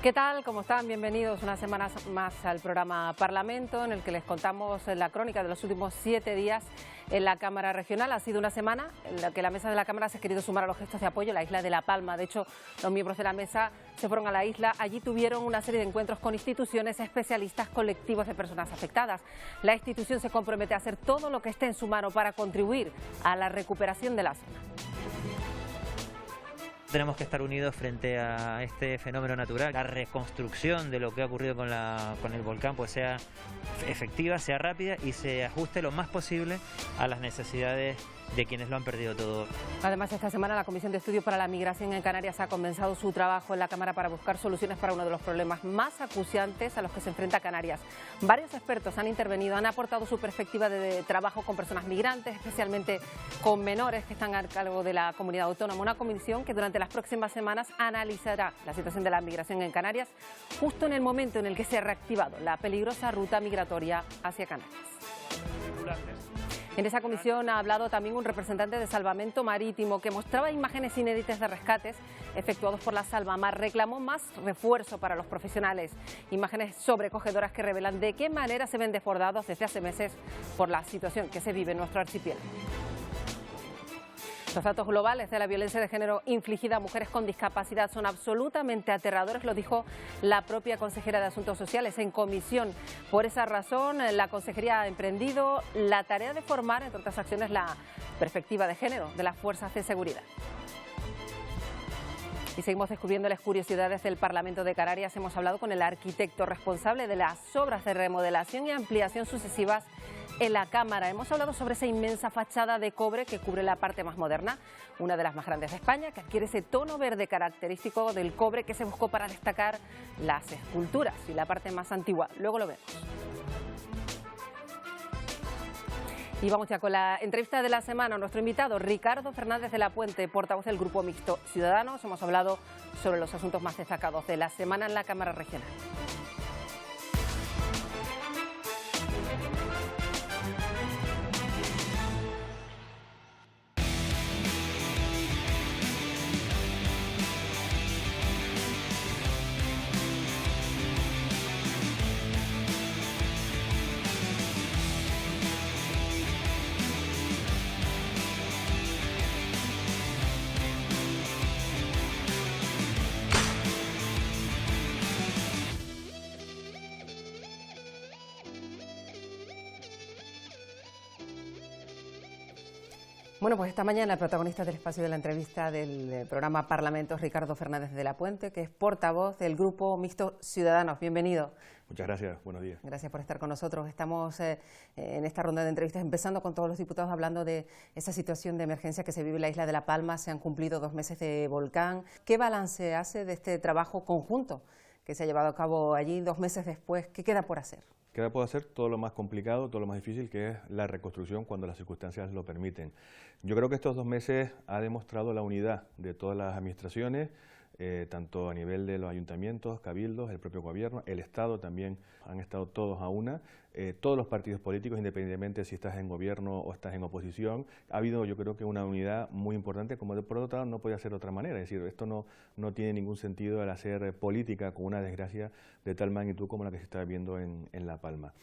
¿Qué tal? ¿Cómo están? Bienvenidos una semana más al programa Parlamento, en el que les contamos la crónica de los últimos 7 días en la Cámara Regional. Ha sido una semana en la que la mesa de la Cámara se ha querido sumar a los gestos de apoyo en la isla de La Palma. De hecho, los miembros de la mesa se fueron a la isla. Allí tuvieron una serie de encuentros con instituciones, especialistas, colectivos de personas afectadas. La institución se compromete a hacer todo lo que esté en su mano para contribuir a la recuperación de la zona. Tenemos que estar unidos frente a este fenómeno natural. La reconstrucción de lo que ha ocurrido con el volcán pues sea efectiva, sea rápida y se ajuste lo más posible a las necesidades de quienes lo han perdido todo. Además, esta semana la Comisión de Estudios para la Migración en Canarias ha comenzado su trabajo en la Cámara para buscar soluciones para uno de los problemas más acuciantes a los que se enfrenta Canarias. Varios expertos han intervenido, han aportado su perspectiva de trabajo con personas migrantes, especialmente con menores que están a cargo de la comunidad autónoma. Una comisión que durante las próximas semanas analizará la situación de la migración en Canarias, justo en el momento en el que se ha reactivado la peligrosa ruta migratoria hacia Canarias. En esa comisión ha hablado también un representante de Salvamento Marítimo que mostraba imágenes inéditas de rescates efectuados por la Salvamar. Reclamó más refuerzo para los profesionales, imágenes sobrecogedoras que revelan de qué manera se ven desbordados desde hace meses por la situación que se vive en nuestro archipiélago. Los datos globales de la violencia de género infligida a mujeres con discapacidad son absolutamente aterradores, lo dijo la propia consejera de Asuntos Sociales en comisión. Por esa razón, la consejería ha emprendido la tarea de formar, entre otras acciones, la perspectiva de género de las fuerzas de seguridad. Y seguimos descubriéndoles curiosidades del Parlamento de Canarias. Hemos hablado con el arquitecto responsable de las obras de remodelación y ampliación sucesivas en la Cámara. Hemos hablado sobre esa inmensa fachada de cobre que cubre la parte más moderna, una de las más grandes de España, que adquiere ese tono verde característico del cobre que se buscó para destacar las esculturas y la parte más antigua. Luego lo vemos. Y vamos ya con la entrevista de la semana. Nuestro invitado, Ricardo Fernández de la Puente, portavoz del Grupo Mixto Ciudadanos. Hemos hablado sobre los asuntos más destacados de la semana en la Cámara Regional. Bueno, pues esta mañana el protagonista del espacio de la entrevista del programa Parlamento es Ricardo Fernández de la Puente, que es portavoz del Grupo Mixto Ciudadanos. Bienvenido. Muchas gracias, buenos días. Gracias por estar con nosotros. Estamos en esta ronda de entrevistas empezando con todos los diputados hablando de esa situación de emergencia que se vive en la isla de La Palma. Se han cumplido 2 meses de volcán. ¿Qué balance hace de este trabajo conjunto que se ha llevado a cabo allí 2 meses después? ¿Qué queda por hacer? Queda por hacer todo lo más complicado, todo lo más difícil, que es la reconstrucción cuando las circunstancias lo permiten. Yo creo que estos 2 meses ha demostrado la unidad de todas las administraciones, tanto a nivel de los ayuntamientos, cabildos, el propio gobierno, el Estado también, han estado todos a una, todos los partidos políticos, independientemente si estás en gobierno o estás en oposición. Ha habido, yo creo que una unidad muy importante, como por otro lado no podía ser de otra manera. Es decir, esto no tiene ningún sentido el hacer política con una desgracia de tal magnitud como la que se está viendo en La Palma.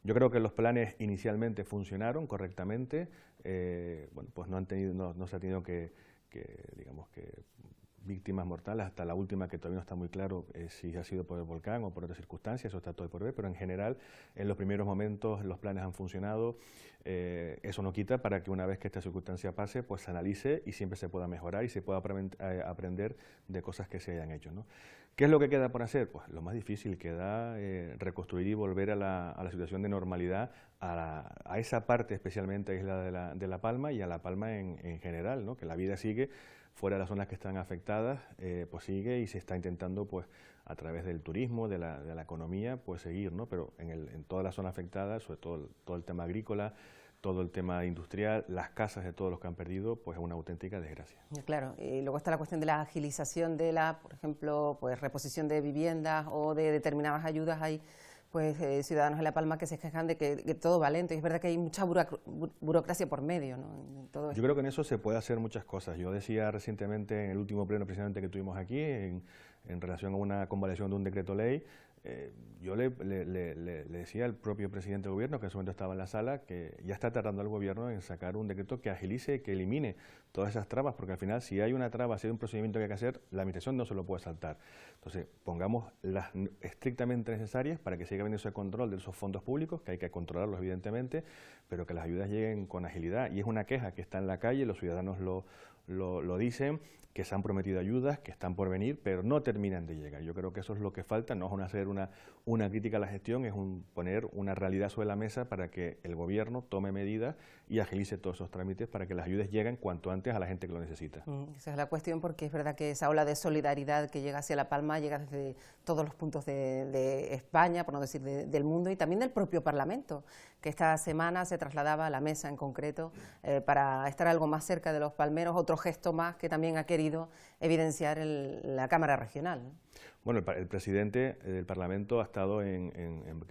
Yo creo que los planes inicialmente funcionaron correctamente, bueno, pues no se ha tenido que digamos que víctimas mortales, hasta la última que todavía no está muy claro si ha sido por el volcán o por otras circunstancias, eso está todo por ver, pero en general en los primeros momentos los planes han funcionado. Eso no quita para que una vez que esta circunstancia pase, pues se analice y siempre se pueda mejorar y se pueda aprender de cosas que se hayan hecho, ¿no? ¿Qué es lo que queda por hacer? Pues lo más difícil queda reconstruir y volver a la situación de normalidad, a esa parte especialmente isla de la Palma y a La Palma en general, ¿no? Que la vida sigue fuera de las zonas que están afectadas, pues sigue y se está intentando, pues a través del turismo, de la economía, pues seguir, ¿no? Pero en todas las zonas afectadas, sobre todo el tema agrícola, todo el tema industrial, las casas de todos los que han perdido, pues es una auténtica desgracia. Claro, y luego está la cuestión de la agilización de por ejemplo, pues reposición de viviendas o de determinadas ayudas. Hay pues ciudadanos en La Palma que se quejan de que todo va lento. Y es verdad que hay mucha burocracia por medio, ¿no? En todo esto. Yo creo que en eso se puede hacer muchas cosas. Yo decía recientemente en el último pleno precisamente que tuvimos aquí, en relación a una convalidación de un decreto ley, yo le decía al propio presidente del gobierno, que en ese momento estaba en la sala, que ya está tardando el gobierno en sacar un decreto que agilice y que elimine todas esas trabas, porque al final si hay una traba, si hay un procedimiento que hay que hacer, la administración no se lo puede saltar. Entonces, pongamos las estrictamente necesarias para que siga habiendo ese control de esos fondos públicos, que hay que controlarlos evidentemente, pero que las ayudas lleguen con agilidad. Y es una queja que está en la calle, los ciudadanos lo dicen, que se han prometido ayudas, que están por venir, pero no terminan de llegar. Yo creo que eso es lo que falta, no es hacer una crítica a la gestión, es poner una realidad sobre la mesa para que el gobierno tome medidas y agilice todos esos trámites para que las ayudas lleguen cuanto antes a la gente que lo necesita. Esa es la cuestión, porque es verdad que esa ola de solidaridad que llega hacia La Palma llega desde todos los puntos de España, por no decir del mundo, y también del propio Parlamento, que esta semana se trasladaba a la mesa en concreto para estar algo más cerca de los palmeros, otro gesto más que también ha querido evidenciar la Cámara Regional, ¿no? Bueno, el presidente del Parlamento ha estado en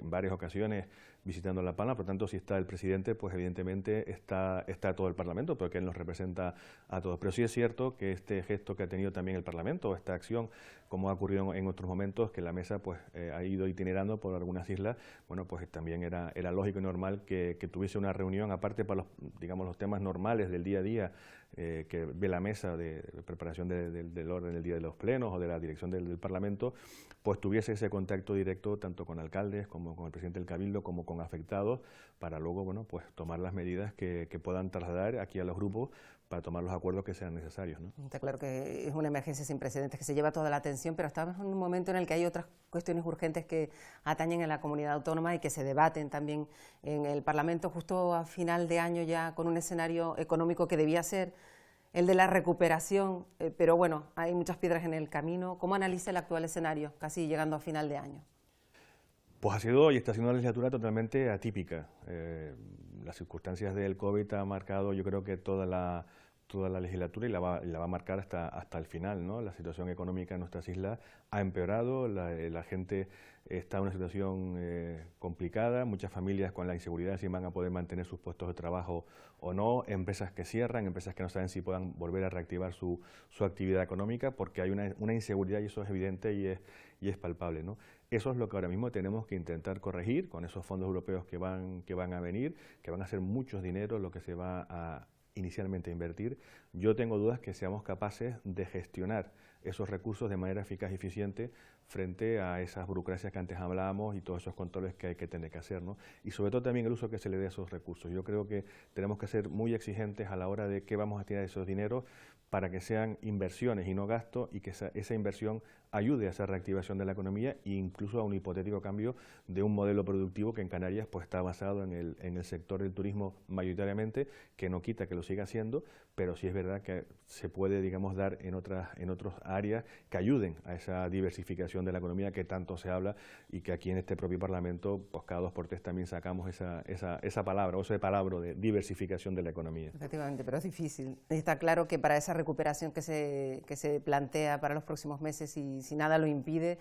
varias ocasiones visitando La Palma, por lo tanto, si está el presidente, pues evidentemente está todo el Parlamento, porque él nos representa a todos. Pero sí es cierto que este gesto que ha tenido también el Parlamento, esta acción, como ha ocurrido en otros momentos, que la mesa pues ha ido itinerando por algunas islas, bueno, pues también era lógico y normal que tuviese una reunión, aparte para los temas normales del día a día, que ve la mesa de preparación del orden del día de los plenos o de la dirección del Parlamento, pues tuviese ese contacto directo tanto con alcaldes como con el presidente del Cabildo como con afectados, para luego, bueno, pues tomar las medidas que puedan trasladar aquí a los grupos para tomar los acuerdos que sean necesarios, ¿no? Está claro que es una emergencia sin precedentes, que se lleva toda la atención, pero estamos en un momento en el que hay otras cuestiones urgentes que atañen a la comunidad autónoma y que se debaten también en el Parlamento, justo a final de año ya con un escenario económico que debía ser el de la recuperación, pero bueno, hay muchas piedras en el camino. ¿Cómo analiza el actual escenario, casi llegando a final de año? Pues ha sido y está siendo una legislatura totalmente atípica. Las circunstancias del COVID han marcado, yo creo que toda la legislatura y la va a marcar hasta el final, ¿no? La situación económica en nuestras islas ha empeorado, la gente está en una situación complicada, muchas familias con la inseguridad si van a poder mantener sus puestos de trabajo o no, empresas que cierran, empresas que no saben si puedan volver a reactivar su actividad económica, porque hay una inseguridad y eso es evidente y es palpable, ¿no? Eso es lo que ahora mismo tenemos que intentar corregir con esos fondos europeos que van a venir, que van a ser muchos dineros lo que se va a inicialmente invertir. Yo tengo dudas que seamos capaces de gestionar esos recursos de manera eficaz y eficiente frente a esas burocracias que antes hablábamos y todos esos controles que hay que tener que hacer, ¿no? Y sobre todo también el uso que se le dé a esos recursos. Yo creo que tenemos que ser muy exigentes a la hora de qué vamos a tirar esos dineros para que sean inversiones y no gastos, y que esa inversión ayude a esa reactivación de la economía e incluso a un hipotético cambio de un modelo productivo que en Canarias pues está basado en el sector del turismo mayoritariamente, que no quita que lo siga haciendo, pero sí es verdad que se puede, digamos, dar en otras áreas que ayuden a esa diversificación de la economía que tanto se habla y que aquí en este propio Parlamento pues cada 2 por 3 también sacamos esa palabra, o ese palabra de diversificación de la economía. Efectivamente, pero es difícil. Está claro que para esa recuperación que se plantea para los próximos meses, y si nada lo impide,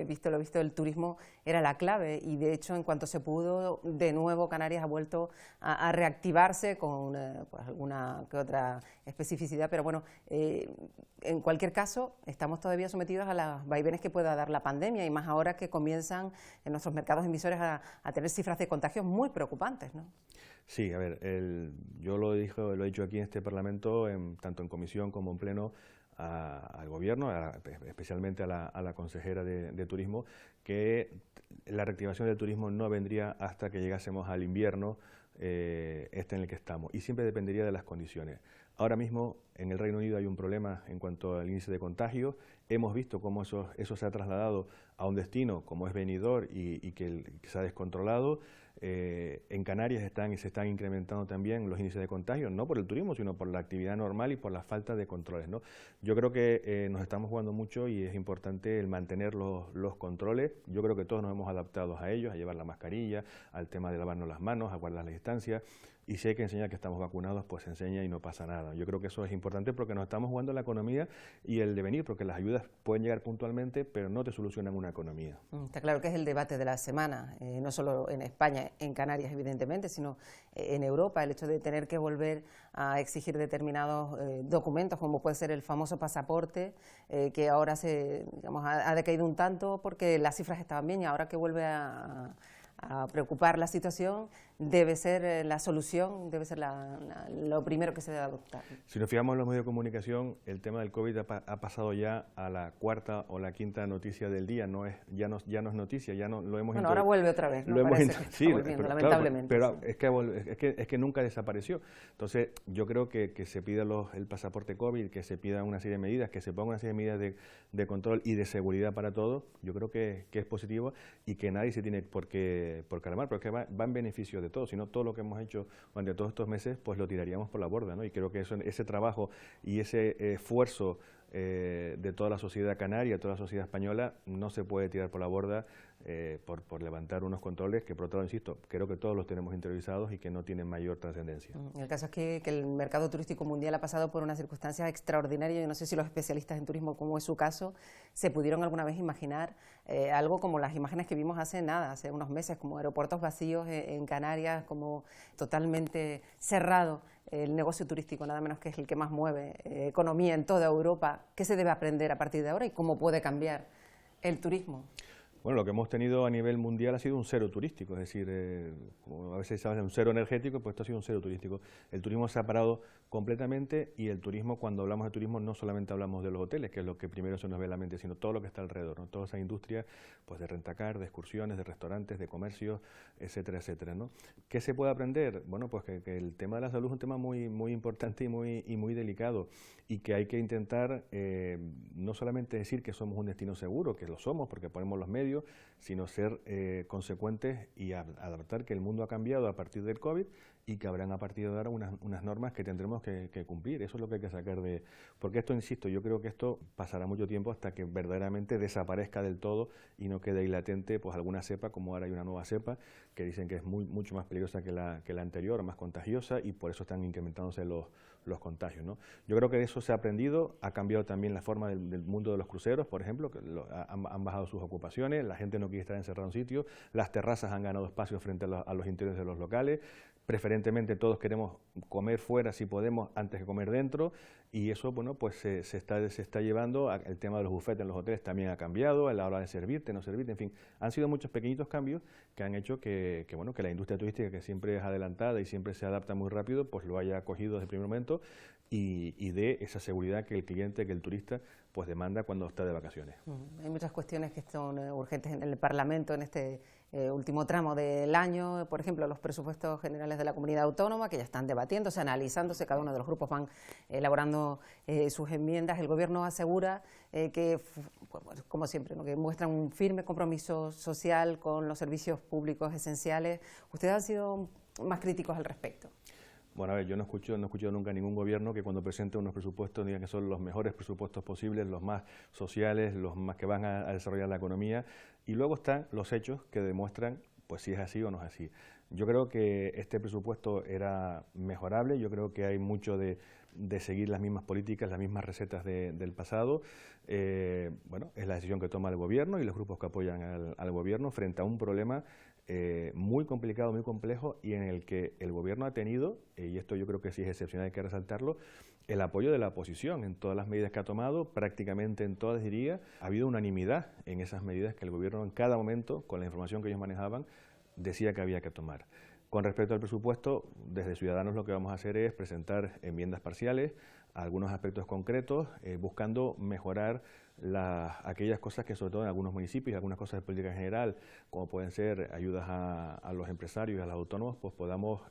visto lo visto, el turismo era la clave, y de hecho en cuanto se pudo, de nuevo Canarias ha vuelto a reactivarse con pues alguna que otra especificidad, pero bueno, en cualquier caso estamos todavía sometidos a los vaivenes que pueda dar la pandemia, y más ahora que comienzan en nuestros mercados emisores a tener cifras de contagios muy preocupantes, ¿no? Sí, a ver, yo lo he dicho aquí en este Parlamento, tanto en comisión como en pleno, al gobierno, especialmente a la consejera de Turismo, que la reactivación del turismo no vendría hasta que llegásemos al invierno en el que estamos, y siempre dependería de las condiciones. Ahora mismo en el Reino Unido hay un problema en cuanto al índice de contagio. Hemos visto cómo eso se ha trasladado a un destino como es Benidorm y que se ha descontrolado. en Canarias se están incrementando también los índices de contagio, no por el turismo, sino por la actividad normal y por la falta de controles, ¿no? Yo creo que nos estamos jugando mucho y es importante el mantener los controles. Yo creo que todos nos hemos adaptado a ellos, a llevar la mascarilla, al tema de lavarnos las manos, a guardar la distancia. Y si hay que enseñar que estamos vacunados, pues se enseña y no pasa nada. Yo creo que eso es importante porque nos estamos jugando la economía y el devenir, porque las ayudas pueden llegar puntualmente, pero no te solucionan una economía. Está claro que es el debate de la semana, no solo en España, en Canarias evidentemente, sino en Europa, el hecho de tener que volver a exigir determinados documentos, como puede ser el famoso pasaporte, que ahora ha decaído un tanto porque las cifras estaban bien y ahora que vuelve a preocupar la situación, debe ser la solución, debe ser lo primero que se debe adoptar. Si nos fijamos en los medios de comunicación, el tema del COVID ha pasado ya a la cuarta o la quinta noticia del día, ya no es noticia, ya no lo hemos... Bueno, ahora vuelve otra vez, ¿no? Sí, volviendo, lamentablemente. Claro, es que nunca desapareció. Entonces, yo creo que se pida el pasaporte COVID, que se pida una serie de medidas, que se ponga una serie de medidas de control y de seguridad para todos, yo creo que es positivo y que nadie se tiene por calmar, porque va en beneficio de todos, sino todo lo que hemos hecho durante todos estos meses, pues lo tiraríamos por la borda, ¿no? Y creo que ese trabajo y ese esfuerzo de toda la sociedad canaria, de toda la sociedad española, no se puede tirar por la borda por levantar unos controles que, por otro lado, insisto, creo que todos los tenemos interiorizados y que no tienen mayor trascendencia. El caso es que el mercado turístico mundial ha pasado por unas circunstancias extraordinarias. Yo no sé si los especialistas en turismo, como es su caso, se pudieron alguna vez imaginar algo como las imágenes que vimos hace unos meses, como aeropuertos vacíos en Canarias, como totalmente cerrado el negocio turístico, nada menos que es el que más mueve economía en toda Europa. ¿Qué se debe aprender a partir de ahora y cómo puede cambiar el turismo? Bueno, lo que hemos tenido a nivel mundial ha sido un cero turístico, es decir, como a veces se habla de un cero energético, pues esto ha sido un cero turístico. El turismo se ha parado completamente y el turismo, cuando hablamos de turismo, no solamente hablamos de los hoteles, que es lo que primero se nos ve en la mente, sino todo lo que está alrededor, ¿no? Toda esa industria pues, de rentacar, de excursiones, de restaurantes, de comercio, etcétera, etcétera, ¿no? ¿Qué se puede aprender? Bueno, pues que el tema de la salud es un tema muy, muy importante y muy delicado y que hay que intentar no solamente decir que somos un destino seguro, que lo somos porque ponemos los medios, sino ser consecuentes y adaptar que el mundo ha cambiado a partir del COVID y que habrán a partir de ahora unas normas que tendremos que cumplir. Eso es lo que hay que sacar de... Porque esto, insisto, yo creo que esto pasará mucho tiempo hasta que verdaderamente desaparezca del todo y no quede ahí latente pues alguna cepa, como ahora hay una nueva cepa, que dicen que es mucho más peligrosa que la anterior, más contagiosa, y por eso están incrementándose los contagios, ¿no? Yo creo que de eso se ha aprendido, ha cambiado también la forma del mundo de los cruceros, por ejemplo, que han bajado sus ocupaciones, la gente no quiere estar encerrada en un sitio, las terrazas han ganado espacio frente a los interiores de los locales, preferentemente todos queremos comer fuera si podemos antes que comer dentro, y eso, bueno, pues se está llevando, el tema de los bufetes en los hoteles también ha cambiado, a la hora de servirte, no servirte, en fin, han sido muchos pequeñitos cambios que han hecho que la industria turística, que siempre es adelantada y siempre se adapta muy rápido, pues lo haya acogido desde el primer momento y dé esa seguridad que el cliente, que el turista, pues demanda cuando está de vacaciones. Hay muchas cuestiones que son urgentes en el Parlamento en este último tramo del año, por ejemplo, los presupuestos generales de la comunidad autónoma, que ya están debatiéndose, analizándose, cada uno de los grupos van elaborando sus enmiendas. El Gobierno asegura que, pues, como siempre, ¿no?, que muestran un firme compromiso social con los servicios públicos esenciales. ¿Ustedes han sido más críticos al respecto? Bueno, a ver, yo no he escuchado nunca a ningún gobierno que cuando presente unos presupuestos diga que son los mejores presupuestos posibles, los más sociales, los más que van a desarrollar la economía, y luego están los hechos que demuestran pues si es así o no es así. Yo creo que este presupuesto era mejorable, yo creo que hay mucho de seguir las mismas políticas, las mismas recetas del pasado. Bueno, es la decisión que toma el gobierno y los grupos que apoyan al gobierno frente a un problema muy complicado, muy complejo, y en el que el gobierno ha tenido, y esto yo creo que sí es excepcional, hay que resaltarlo, el apoyo de la oposición en todas las medidas que ha tomado, prácticamente en todas, diría, ha habido unanimidad en esas medidas que el gobierno en cada momento, con la información que ellos manejaban, decía que había que tomar. Con respecto al presupuesto, desde Ciudadanos lo que vamos a hacer es presentar enmiendas parciales a algunos aspectos concretos, buscando mejorar aquellas cosas que sobre todo en algunos municipios, algunas cosas de política en general, como pueden ser ayudas a los empresarios y a los autónomos, pues podamos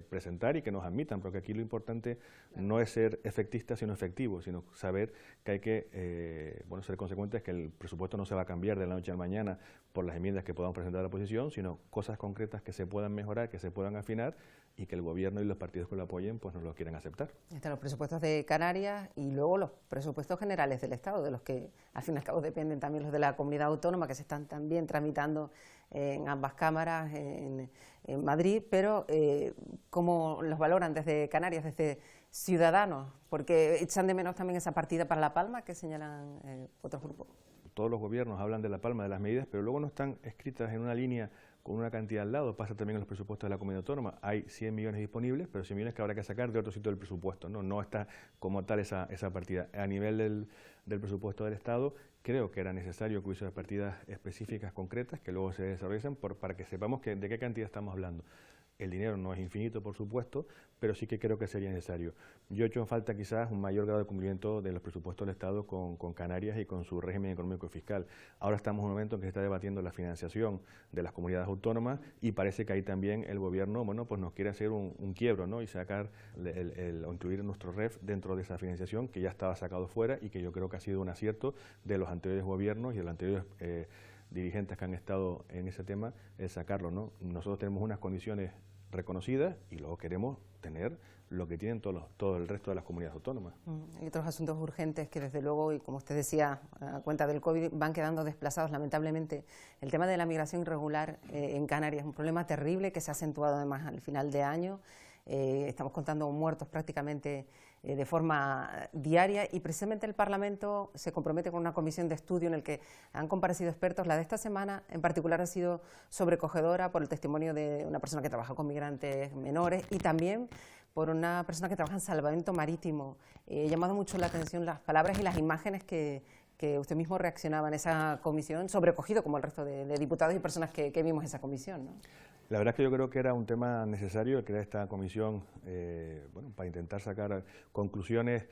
presentar y que nos admitan, porque aquí lo importante no es ser efectista sino efectivo, sino saber que hay que ser consecuentes, que el presupuesto no se va a cambiar de la noche a la mañana por las enmiendas que podamos presentar a la oposición, sino cosas concretas que se puedan mejorar, que se puedan afinar y que el gobierno y los partidos que lo apoyen pues no lo quieran aceptar. Están los presupuestos de Canarias y luego los presupuestos generales del Estado, de los que al fin y al cabo dependen también los de la comunidad autónoma, que se están también tramitando en ambas cámaras en Madrid, pero ¿cómo los valoran desde Canarias, desde Ciudadanos? Porque echan de menos también esa partida para La Palma que señalan otros grupos. Todos los gobiernos hablan de La Palma, de las medidas, pero luego no están escritas en una línea con una cantidad al lado. Pasa también en los presupuestos de la comunidad autónoma. Hay 100 millones disponibles, pero 100 millones que habrá que sacar de otro sitio del presupuesto. No está como tal esa partida. A nivel del presupuesto del Estado, creo que era necesario que hubiese partidas específicas, concretas, que luego se desarrollen para que sepamos de qué cantidad estamos hablando. El dinero no es infinito, por supuesto, pero sí que creo que sería necesario. Yo he hecho en falta quizás un mayor grado de cumplimiento de los presupuestos del Estado con Canarias y con su régimen económico y fiscal. Ahora estamos en un momento en que se está debatiendo la financiación de las comunidades autónomas y parece que ahí también el gobierno pues nos quiere hacer un quiebro, ¿no? Y sacar o incluir nuestro REF dentro de esa financiación que ya estaba sacado fuera y que yo creo que ha sido un acierto de los anteriores gobiernos y de los anteriores dirigentes que han estado en ese tema, el sacarlo, ¿no? Nosotros tenemos unas condiciones reconocidas y luego queremos tener lo que tienen todo el resto de las comunidades autónomas. Hay otros asuntos urgentes que desde luego, y como usted decía, a cuenta del COVID, van quedando desplazados lamentablemente. El tema de la migración irregular en Canarias es un problema terrible que se ha acentuado además al final de año. Estamos contando muertos prácticamente de forma diaria y precisamente el Parlamento se compromete con una comisión de estudio en el que han comparecido expertos. La de esta semana en particular ha sido sobrecogedora por el testimonio de una persona que trabaja con migrantes menores y también por una persona que trabaja en salvamento marítimo. Ha llamado mucho la atención las palabras y las imágenes que usted mismo reaccionaba en esa comisión, sobrecogido como el resto de diputados y personas que vimos esa comisión, ¿no? La verdad es que yo creo que era un tema necesario crear esta comisión para intentar sacar conclusiones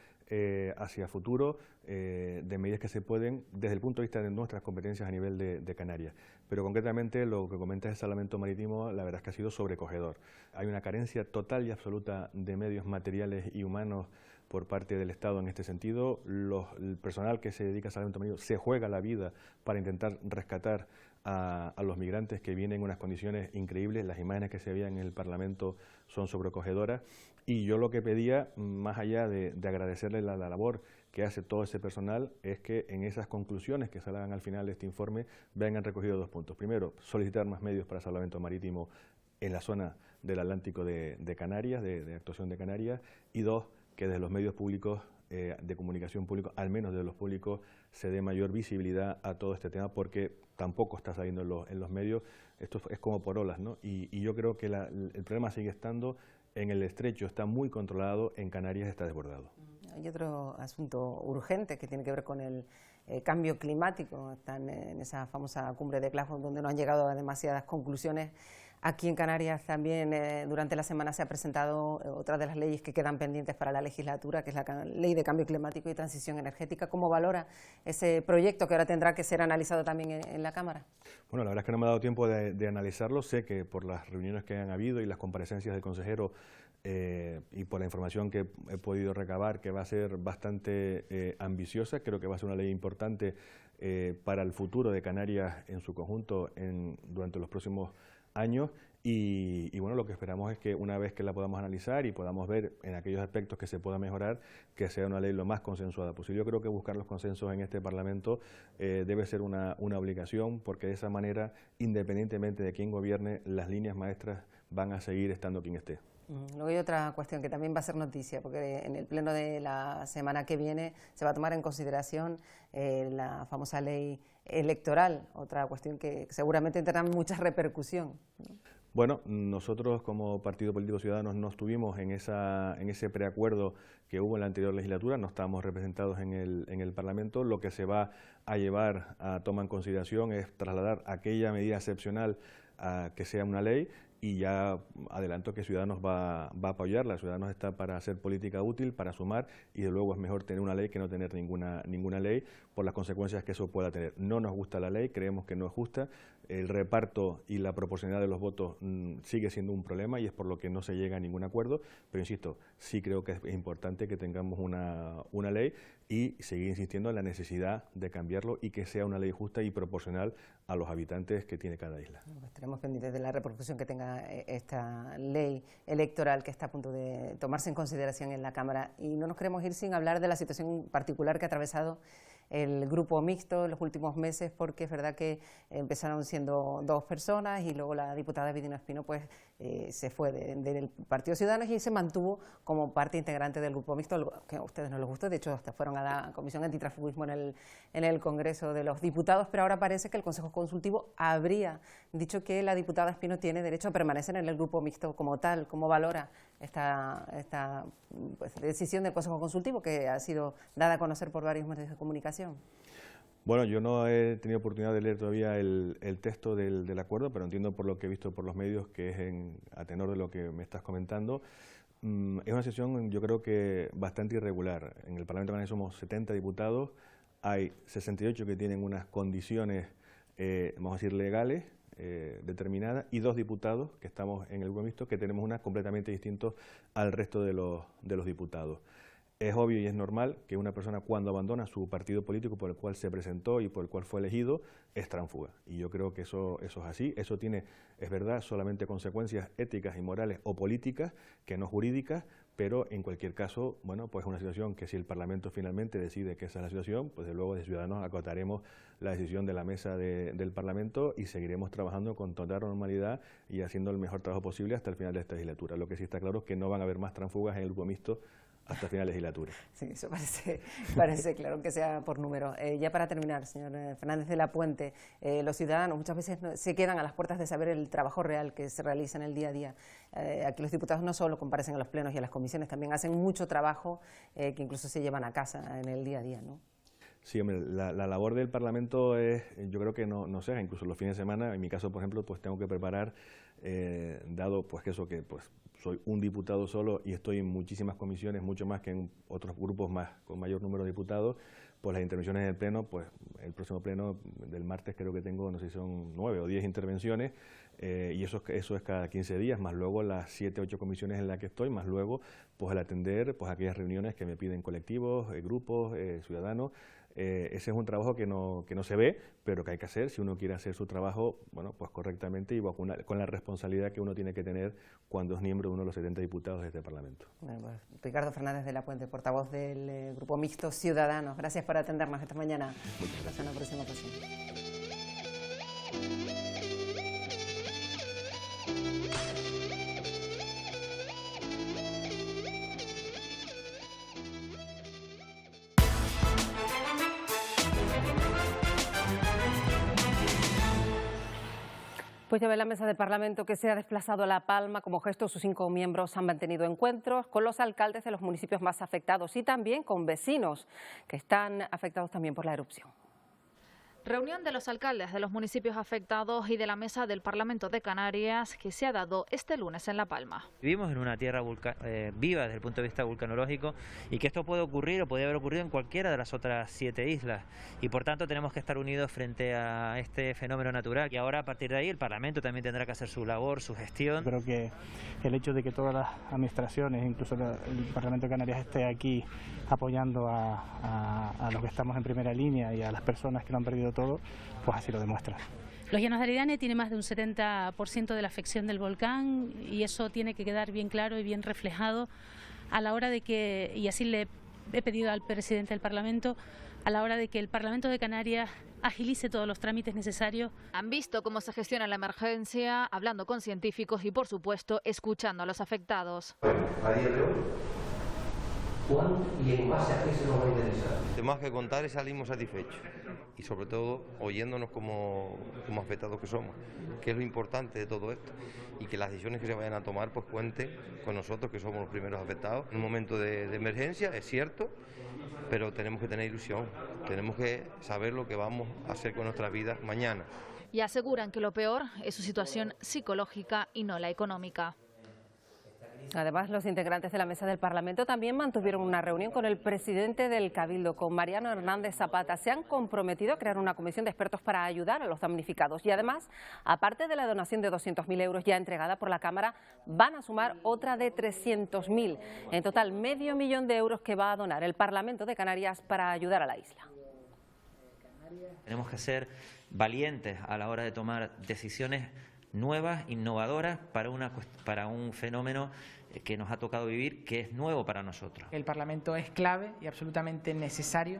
hacia futuro de medidas que se pueden desde el punto de vista de nuestras competencias a nivel de Canarias. Pero concretamente lo que comenta el salvamento marítimo, la verdad es que ha sido sobrecogedor. Hay una carencia total y absoluta de medios materiales y humanos por parte del Estado en este sentido. El personal que se dedica al salvamento marítimo se juega la vida para intentar rescatar a los migrantes que vienen en unas condiciones increíbles. Las imágenes que se veían en el Parlamento son sobrecogedoras y yo lo que pedía, más allá de agradecerle la labor que hace todo ese personal, es que en esas conclusiones que salgan al final de este informe vengan recogidos 2 puntos. Primero, solicitar más medios para salvamento marítimo en la zona del Atlántico de Canarias, de actuación de Canarias, y 2, que desde los medios públicos de comunicación pública, al menos de los públicos, se dé mayor visibilidad a todo este tema porque tampoco está saliendo en los medios. Esto es como por olas, ¿no? Y yo creo que el problema sigue estando en el estrecho, está muy controlado, en Canarias está desbordado. Hay otro asunto urgente que tiene que ver con el cambio climático. Están en esa famosa cumbre de Glasgow donde no han llegado a demasiadas conclusiones. Aquí en Canarias también durante la semana se ha presentado otra de las leyes que quedan pendientes para la legislatura, que es la Ley de Cambio Climático y Transición Energética. ¿Cómo valora ese proyecto que ahora tendrá que ser analizado también en la Cámara? Bueno, la verdad es que no me ha dado tiempo de analizarlo. Sé que por las reuniones que han habido y las comparecencias del consejero y por la información que he podido recabar, que va a ser bastante ambiciosa, creo que va a ser una ley importante para el futuro de Canarias en su conjunto durante los próximos años y bueno, lo que esperamos es que una vez que la podamos analizar y podamos ver en aquellos aspectos que se pueda mejorar, que sea una ley lo más consensuada posible. Yo creo que buscar los consensos en este Parlamento debe ser una obligación, porque de esa manera, independientemente de quién gobierne, las líneas maestras van a seguir estando quien esté. Luego hay otra cuestión que también va a ser noticia, porque en el pleno de la semana que viene se va a tomar en consideración la famosa ley electoral, otra cuestión que seguramente tendrá mucha repercusión, ¿no? Bueno, nosotros como Partido Político Ciudadanos no estuvimos en ese preacuerdo que hubo en la anterior legislatura, no estábamos representados en el Parlamento. Lo que se va a llevar a toma en consideración es trasladar aquella medida excepcional a que sea una ley, y ya adelanto que Ciudadanos va a apoyarla. Ciudadanos está para hacer política útil, para sumar, y de luego es mejor tener una ley que no tener ninguna ley por las consecuencias que eso pueda tener. No nos gusta la ley, creemos que no es justa, el reparto y la proporcionalidad de los votos sigue siendo un problema y es por lo que no se llega a ningún acuerdo, pero insisto, sí creo que es importante que tengamos una ley y seguir insistiendo en la necesidad de cambiarlo y que sea una ley justa y proporcional a los habitantes que tiene cada isla. Bueno, pues estaremos pendientes de la repercusión que tenga esta ley electoral que está a punto de tomarse en consideración en la Cámara, y no nos queremos ir sin hablar de la situación particular que ha atravesado el grupo mixto en los últimos meses, porque es verdad que empezaron siendo 2 personas y luego la diputada Vidino Espino pues se fue del Partido Ciudadanos y se mantuvo como parte integrante del grupo mixto, algo que a ustedes no les gustó. De hecho hasta fueron a la Comisión Antitransfugismo en el Congreso de los Diputados, pero ahora parece que el Consejo Consultivo habría dicho que la diputada Espino tiene derecho a permanecer en el grupo mixto como tal. ¿Cómo valora esta pues, decisión del Consejo Consultivo que ha sido dada a conocer por varios medios de comunicación? Bueno, yo no he tenido oportunidad de leer todavía el texto del acuerdo, pero entiendo por lo que he visto por los medios que es a tenor de lo que me estás comentando. Es una sesión, yo creo que bastante irregular. En el Parlamento Canario somos 70 diputados, hay 68 que tienen unas condiciones, vamos a decir, legales, determinadas, y 2 diputados que estamos en el grupo mixto que tenemos unas completamente distintas al resto de los diputados. Es obvio y es normal que una persona cuando abandona su partido político por el cual se presentó y por el cual fue elegido, es tránsfuga. Y yo creo que eso es así. Eso tiene, es verdad, solamente consecuencias éticas y morales o políticas, que no jurídicas, pero en cualquier caso, bueno, pues es una situación que si el Parlamento finalmente decide que esa es la situación, pues de luego de Ciudadanos acotaremos la decisión de la mesa del Parlamento y seguiremos trabajando con total normalidad y haciendo el mejor trabajo posible hasta el final de esta legislatura. Lo que sí está claro es que no van a haber más tránsfugas en el grupo mixto hasta final de legislatura. Sí, eso parece claro que sea por número. Ya para terminar, señor Fernández de la Puente, los ciudadanos muchas veces se quedan a las puertas de saber el trabajo real que se realiza en el día a día. Aquí los diputados no solo comparecen a los plenos y a las comisiones, también hacen mucho trabajo que incluso se llevan a casa en el día a día, ¿no? Sí, hombre, la labor del Parlamento es, yo creo que no se haga, incluso los fines de semana. En mi caso, por ejemplo, pues tengo que preparar, dado pues que eso que pues soy un diputado solo y estoy en muchísimas comisiones, mucho más que en otros grupos más con mayor número de diputados, pues las intervenciones en el pleno, pues el próximo pleno del martes creo que tengo, no sé si son 9 o 10 intervenciones, y eso es cada 15 días, más luego las 7 o 8 comisiones en las que estoy, más luego pues el atender pues aquellas reuniones que me piden colectivos, grupos, ciudadanos. Ese es un trabajo que no se ve, pero que hay que hacer si uno quiere hacer su trabajo, bueno, pues correctamente y con la responsabilidad que uno tiene que tener cuando es miembro de uno de los 70 diputados de este Parlamento. Bueno, pues, Ricardo Fernández de la Puente, portavoz del Grupo Mixto Ciudadanos, gracias por atendernos esta mañana. Muchas gracias. Hasta una próxima ocasión. Pues ya ve la mesa del Parlamento que se ha desplazado a La Palma. Como gesto, sus 5 miembros han mantenido encuentros con los alcaldes de los municipios más afectados y también con vecinos que están afectados también por la erupción. Reunión de los alcaldes de los municipios afectados y de la mesa del Parlamento de Canarias que se ha dado este lunes en La Palma. Vivimos en una tierra viva desde el punto de vista vulcanológico y que esto puede ocurrir o podría haber ocurrido en cualquiera de las otras 7 islas y por tanto tenemos que estar unidos frente a este fenómeno natural y ahora a partir de ahí el Parlamento también tendrá que hacer su labor, su gestión. Creo que el hecho de que todas las administraciones, incluso el Parlamento de Canarias esté aquí apoyando a los que estamos en primera línea y a las personas que lo han perdido todo, pues así lo demuestra. Los Llanos de Aridane tiene más de un 70% de la afección del volcán y eso tiene que quedar bien claro y bien reflejado a la hora de que, y así le he pedido al presidente del Parlamento, a la hora de que el Parlamento de Canarias agilice todos los trámites necesarios. Han visto cómo se gestiona la emergencia, hablando con científicos y, por supuesto, escuchando a los afectados. A día de hoy, ¿cuánto y en base a qué se nos va a interesar? Tenemos que contar y salimos satisfechos. Y sobre todo oyéndonos como afectados que somos, que es lo importante de todo esto. Y que las decisiones que se vayan a tomar pues cuenten con nosotros, que somos los primeros afectados. En un momento de emergencia, es cierto, pero tenemos que tener ilusión. Tenemos que saber lo que vamos a hacer con nuestras vidas mañana. y aseguran que lo peor es su situación psicológica y no la económica. Además, los integrantes de la mesa del Parlamento también mantuvieron una reunión con el presidente del Cabildo, con Mariano Hernández Zapata. Se han comprometido a crear una comisión de expertos para ayudar a los damnificados y además, aparte de la donación de 200.000 euros ya entregada por la Cámara, van a sumar otra de 300.000. En total, medio millón de euros que va a donar el Parlamento de Canarias para ayudar a la isla. Tenemos que ser valientes a la hora de tomar decisiones nuevas, innovadoras para un fenómeno que nos ha tocado vivir, que es nuevo para nosotros. El Parlamento es clave y absolutamente necesario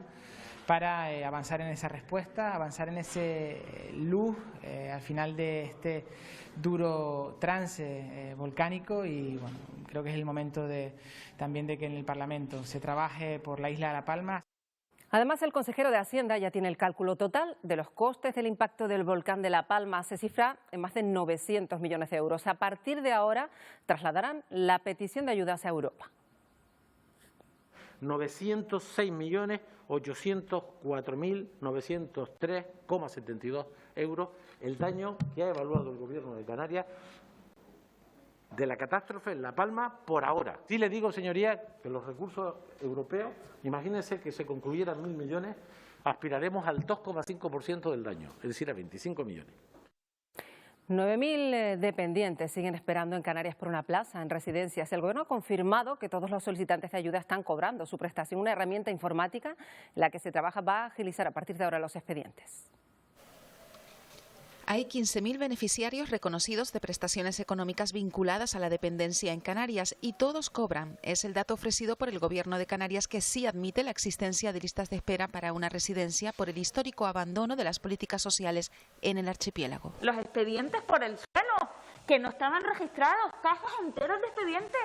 para avanzar en esa respuesta, avanzar en ese luz al final de este duro trance volcánico y bueno, creo que es el momento también de que en el Parlamento se trabaje por la isla de La Palma. Además, el consejero de Hacienda ya tiene el cálculo total de los costes del impacto del volcán de La Palma. Se cifra en más de 900 millones de euros. A partir de ahora, trasladarán la petición de ayuda hacia Europa. 906.804.903,72 euros el daño que ha evaluado el Gobierno de Canarias de la catástrofe en La Palma por ahora. Sí le digo, señoría, que los recursos europeos, imagínense que se concluyeran 1.000 millones, aspiraremos al 2,5% del daño, es decir, a 25 millones. 9.000 dependientes siguen esperando en Canarias por una plaza en residencias. El Gobierno ha confirmado que todos los solicitantes de ayuda están cobrando su prestación. Una herramienta informática en la que se trabaja va a agilizar a partir de ahora los expedientes. Hay 15.000 beneficiarios reconocidos de prestaciones económicas vinculadas a la dependencia en Canarias y todos cobran. Es el dato ofrecido por el Gobierno de Canarias, que sí admite la existencia de listas de espera para una residencia por el histórico abandono de las políticas sociales en el archipiélago. Los expedientes por el suelo, que no estaban registrados, cajas enteras de expedientes,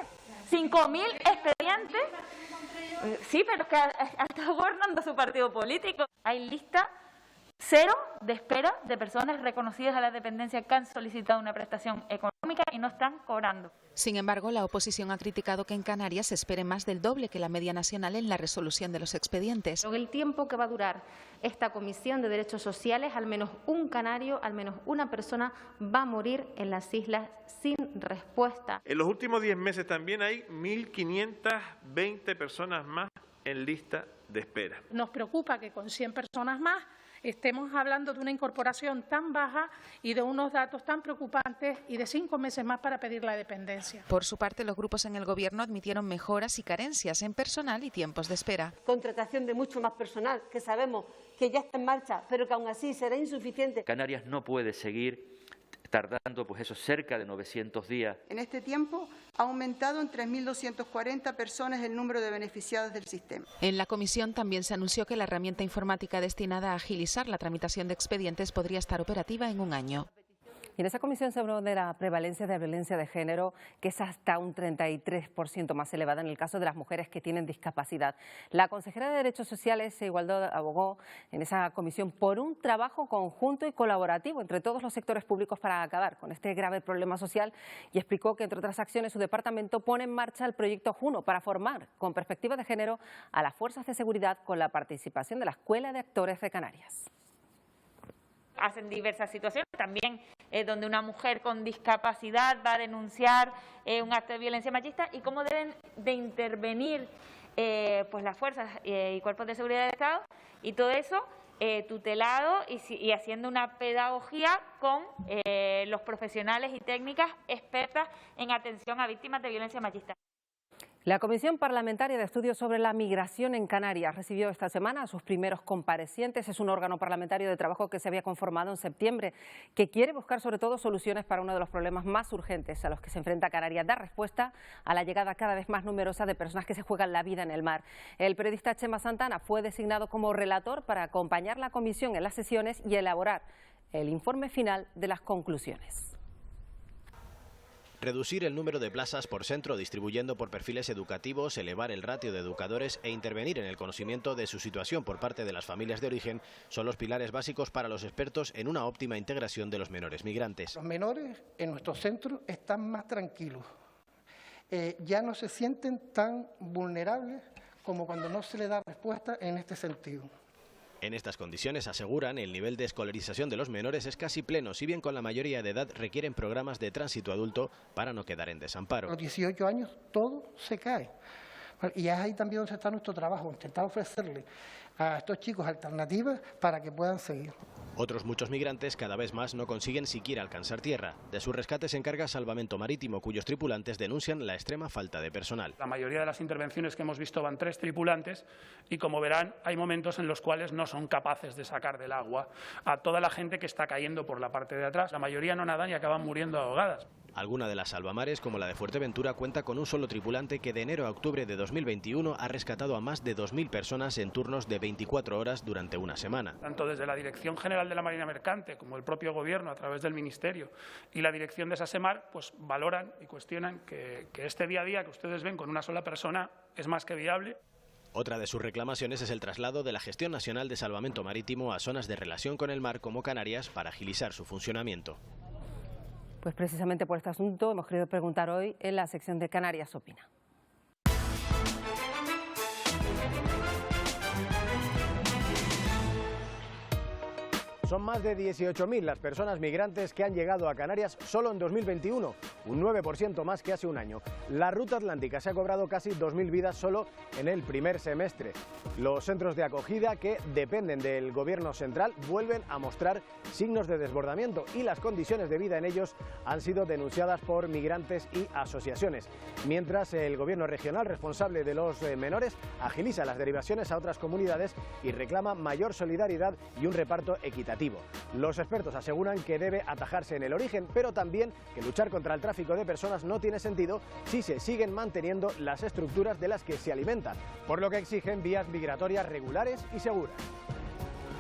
5.000 expedientes. Sí, pero es que ha estado gobernando su partido político. Hay lista cero de espera de personas reconocidas a la dependencia que han solicitado una prestación económica y no están cobrando. Sin embargo, la oposición ha criticado que en Canarias se espere más del doble que la media nacional en la resolución de los expedientes. En el tiempo que va a durar esta Comisión de Derechos Sociales, al menos un canario, al menos una persona va a morir en las islas sin respuesta. En los últimos 10 meses también hay 1.520 personas más en lista de espera. Nos preocupa que con 100 personas más estemos hablando de una incorporación tan baja y de unos datos tan preocupantes y de 5 meses más para pedir la dependencia. Por su parte, los grupos en el Gobierno admitieron mejoras y carencias en personal y tiempos de espera. Contratación de mucho más personal, que sabemos que ya está en marcha, pero que aún así será insuficiente. Canarias no puede seguir tardando cerca de 900 días. En este tiempo ha aumentado en 3.240 personas el número de beneficiados del sistema. En la comisión también se anunció que la herramienta informática destinada a agilizar la tramitación de expedientes podría estar operativa en un año. Y en esa comisión se habló de la prevalencia de violencia de género, que es hasta un 33% más elevada en el caso de las mujeres que tienen discapacidad. La consejera de Derechos Sociales e Igualdad abogó en esa comisión por un trabajo conjunto y colaborativo entre todos los sectores públicos para acabar con este grave problema social y explicó que, entre otras acciones, su departamento pone en marcha el proyecto Juno para formar con perspectiva de género a las fuerzas de seguridad con la participación de la Escuela de Actores de Canarias. Hacen diversas situaciones, también donde una mujer con discapacidad va a denunciar un acto de violencia machista y cómo deben de intervenir pues las fuerzas y cuerpos de seguridad del Estado, y todo eso tutelado y haciendo una pedagogía con los profesionales y técnicas expertas en atención a víctimas de violencia machista. La Comisión Parlamentaria de Estudios sobre la Migración en Canarias recibió esta semana a sus primeros comparecientes. Es un órgano parlamentario de trabajo que se había conformado en septiembre, que quiere buscar sobre todo soluciones para uno de los problemas más urgentes a los que se enfrenta Canarias, dar respuesta a la llegada cada vez más numerosa de personas que se juegan la vida en el mar. El periodista Chema Santana fue designado como relator para acompañar la comisión en las sesiones y elaborar el informe final de las conclusiones. Reducir el número de plazas por centro distribuyendo por perfiles educativos, elevar el ratio de educadores e intervenir en el conocimiento de su situación por parte de las familias de origen son los pilares básicos para los expertos en una óptima integración de los menores migrantes. Los menores en nuestros centros están más tranquilos, ya no se sienten tan vulnerables como cuando no se les da respuesta en este sentido. En estas condiciones, aseguran, el nivel de escolarización de los menores es casi pleno, si bien con la mayoría de edad requieren programas de tránsito adulto para no quedar en desamparo. A los 18 años todo se cae. Y es ahí también donde está nuestro trabajo, intentar ofrecerle a estos chicos alternativas para que puedan seguir. Otros muchos migrantes cada vez más no consiguen siquiera alcanzar tierra. De su rescate se encarga Salvamento Marítimo, cuyos tripulantes denuncian la extrema falta de personal. La mayoría de las intervenciones que hemos visto van 3 tripulantes y, como verán, hay momentos en los cuales no son capaces de sacar del agua a toda la gente que está cayendo por la parte de atrás. La mayoría no nadan y acaban muriendo ahogadas. Alguna de las salvamares, como la de Fuerteventura, cuenta con un solo tripulante que de enero a octubre de 2021 ha rescatado a más de 2.000 personas en turnos de 24 horas durante una semana. Tanto desde la Dirección General de la Marina Mercante como el propio Gobierno, a través del Ministerio y la Dirección de SASEMAR, pues valoran y cuestionan que este día a día que ustedes ven con una sola persona es más que viable. Otra de sus reclamaciones es el traslado de la Gestión Nacional de Salvamento Marítimo a zonas de relación con el mar como Canarias para agilizar su funcionamiento. Pues precisamente por este asunto hemos querido preguntar hoy en la sección de Canarias Opina. Son más de 18.000 las personas migrantes que han llegado a Canarias solo en 2021, un 9% más que hace un año. La ruta atlántica se ha cobrado casi 2.000 vidas solo en el primer semestre. Los centros de acogida, que dependen del gobierno central, vuelven a mostrar signos de desbordamiento y las condiciones de vida en ellos han sido denunciadas por migrantes y asociaciones. Mientras el gobierno regional responsable de los menores agiliza las derivaciones a otras comunidades y reclama mayor solidaridad y un reparto equitativo. Los expertos aseguran que debe atajarse en el origen, pero también que luchar contra el tráfico de personas no tiene sentido si se siguen manteniendo las estructuras de las que se alimentan, por lo que exigen vías migratorias regulares y seguras.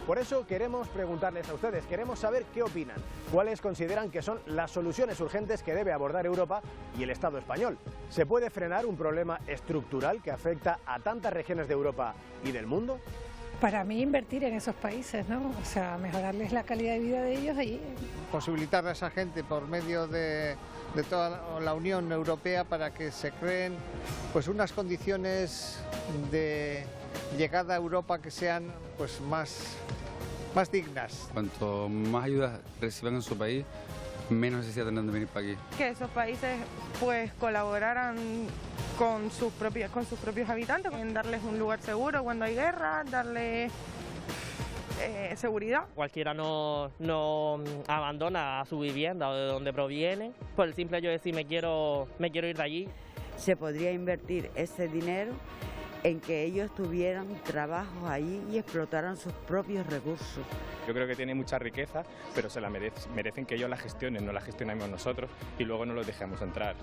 Por eso queremos preguntarles a ustedes, queremos saber qué opinan, cuáles consideran que son las soluciones urgentes que debe abordar Europa y el Estado español. ¿Se puede frenar un problema estructural que afecta a tantas regiones de Europa y del mundo? Para mí, invertir en esos países, ¿no? O sea, mejorarles la calidad de vida de ellos y posibilitar a esa gente por medio de toda la Unión Europea para que se creen pues unas condiciones de llegada a Europa que sean pues más dignas. Cuanto más ayuda reciban en su país, menos necesidad tendrán de venir para aquí. Que esos países pues colaboraran con sus propios habitantes, en darles un lugar seguro cuando hay guerra, darles seguridad. Cualquiera no abandona a su vivienda o de donde proviene por el simple hecho de decir me quiero ir de allí. Se podría invertir ese dinero en que ellos tuvieran trabajos allí y explotaran sus propios recursos. Yo creo que tiene mucha riqueza, pero se la merecen que ellos la gestionen, no la gestionemos nosotros y luego no los dejemos entrar.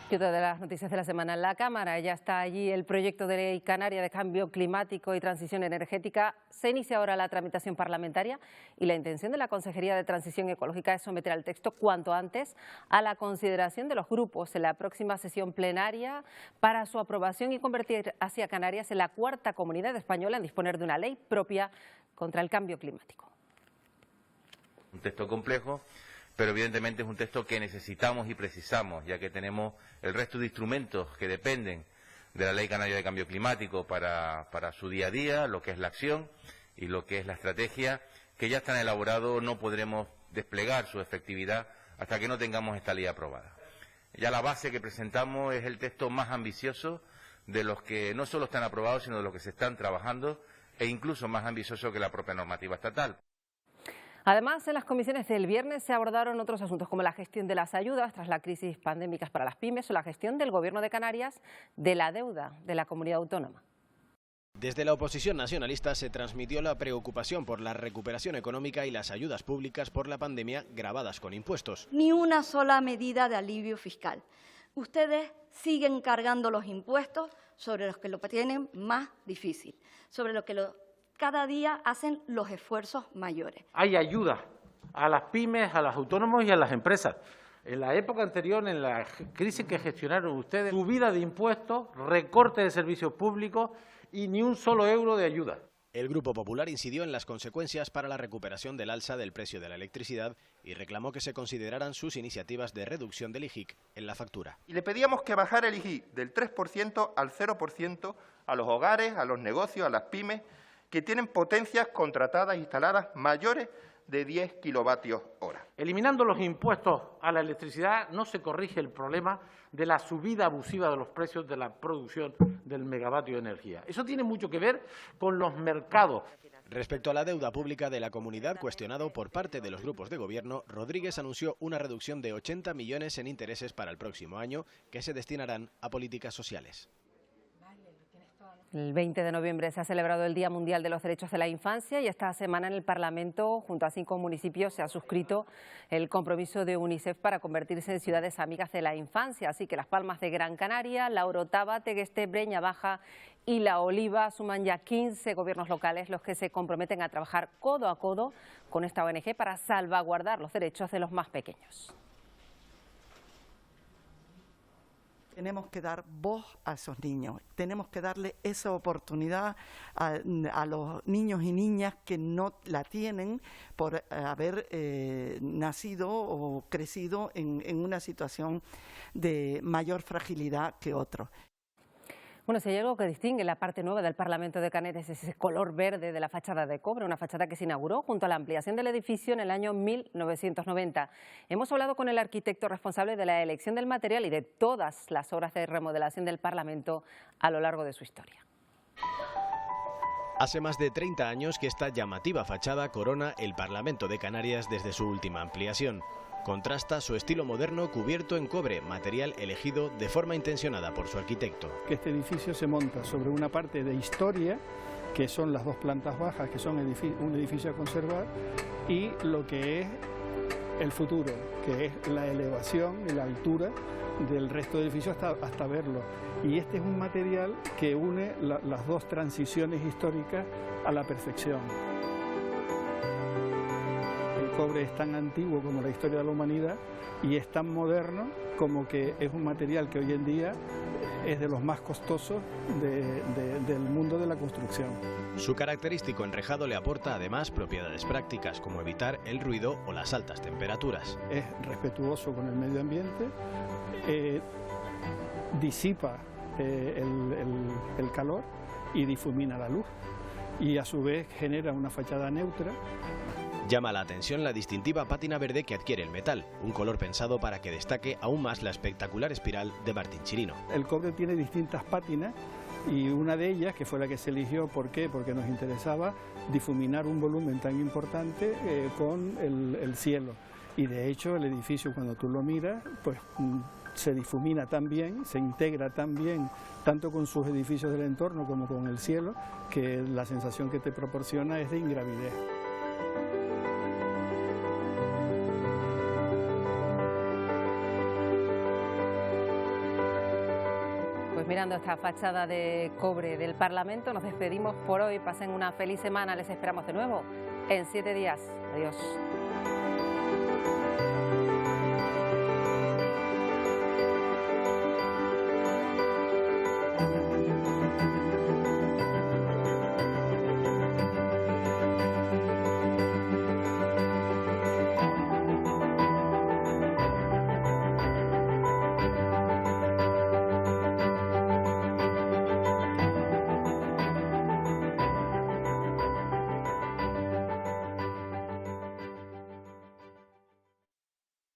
Y otra de las noticias de la semana en la Cámara, ya está allí el proyecto de ley canaria de cambio climático y transición energética. Se inicia ahora la tramitación parlamentaria y la intención de la Consejería de Transición Ecológica es someter al texto cuanto antes a la consideración de los grupos en la próxima sesión plenaria para su aprobación y convertir así a Canarias en la 4ª comunidad española en disponer de una ley propia contra el cambio climático. Un texto complejo, pero evidentemente es un texto que necesitamos y precisamos, ya que tenemos el resto de instrumentos que dependen de la Ley Canaria de Cambio Climático para su día a día, lo que es la acción y lo que es la estrategia, que ya están elaborados. No podremos desplegar su efectividad hasta que no tengamos esta ley aprobada. Ya la base que presentamos es el texto más ambicioso de los que no solo están aprobados, sino de los que se están trabajando, e incluso más ambicioso que la propia normativa estatal. Además, en las comisiones del viernes se abordaron otros asuntos como la gestión de las ayudas tras la crisis pandémica para las pymes o la gestión del Gobierno de Canarias de la deuda de la comunidad autónoma. Desde la oposición nacionalista se transmitió la preocupación por la recuperación económica y las ayudas públicas por la pandemia gravadas con impuestos. Ni una sola medida de alivio fiscal. Ustedes siguen cargando los impuestos sobre los que lo tienen más difícil, sobre los que cada día hacen los esfuerzos mayores. Hay ayuda a las pymes, a los autónomos y a las empresas. En la época anterior, en la crisis que gestionaron ustedes, subida de impuestos, recorte de servicios públicos y ni un solo euro de ayuda. El Grupo Popular incidió en las consecuencias para la recuperación del alza del precio de la electricidad y reclamó que se consideraran sus iniciativas de reducción del IGIC en la factura. Y le pedíamos que bajara el IGIC del 3% al 0% a los hogares, a los negocios, a las pymes, que tienen potencias contratadas instaladas mayores de 10 kilovatios hora. Eliminando los impuestos a la electricidad no se corrige el problema de la subida abusiva de los precios de la producción del megavatio de energía. Eso tiene mucho que ver con los mercados. Respecto a la deuda pública de la comunidad, cuestionado por parte de los grupos de gobierno, Rodríguez anunció una reducción de 80 millones en intereses para el próximo año, que se destinarán a políticas sociales. El 20 de noviembre se ha celebrado el Día Mundial de los Derechos de la Infancia y esta semana en el Parlamento, junto a 5 municipios, se ha suscrito el compromiso de UNICEF para convertirse en ciudades amigas de la infancia. Así que Las Palmas de Gran Canaria, La Orotava, Tegueste, Breña Baja y La Oliva suman ya 15 gobiernos locales los que se comprometen a trabajar codo a codo con esta ONG para salvaguardar los derechos de los más pequeños. Tenemos que dar voz a esos niños, tenemos que darle esa oportunidad a los niños y niñas que no la tienen por haber nacido o crecido en una situación de mayor fragilidad que otros. Bueno, si hay algo que distingue la parte nueva del Parlamento de Canarias es ese color verde de la fachada de cobre, una fachada que se inauguró junto a la ampliación del edificio en el año 1990. Hemos hablado con el arquitecto responsable de la elección del material y de todas las obras de remodelación del Parlamento a lo largo de su historia. Hace más de 30 años que esta llamativa fachada corona el Parlamento de Canarias desde su última ampliación. Contrasta su estilo moderno cubierto en cobre, material elegido de forma intencionada por su arquitecto. Que este edificio se monta sobre una parte de historia, que son las 2 plantas bajas, que son un edificio a conservar, y lo que es el futuro, que es la elevación y la altura del resto del edificio hasta verlo. Y este es un material que une las 2 transiciones históricas a la perfección. El cobre es tan antiguo como la historia de la humanidad y es tan moderno como que es un material que hoy en día es de los más costosos del mundo de la construcción. Su característico enrejado le aporta además propiedades prácticas como evitar el ruido o las altas temperaturas. Es respetuoso con el medio ambiente, disipa el calor y difumina la luz y a su vez genera una fachada neutra. Llama la atención la distintiva pátina verde que adquiere el metal, un color pensado para que destaque aún más la espectacular espiral de Martín Chirino. El cobre tiene distintas pátinas y una de ellas, que fue la que se eligió, ¿por qué? Porque nos interesaba difuminar un volumen tan importante con el cielo. Y de hecho el edificio, cuando tú lo miras, pues se difumina tan bien, se integra tan bien, tanto con sus edificios del entorno como con el cielo, que la sensación que te proporciona es de ingravidez. Pues mirando esta fachada de cobre del Parlamento, nos despedimos por hoy. Pasen una feliz semana. Les esperamos de nuevo en 7 días. Adiós.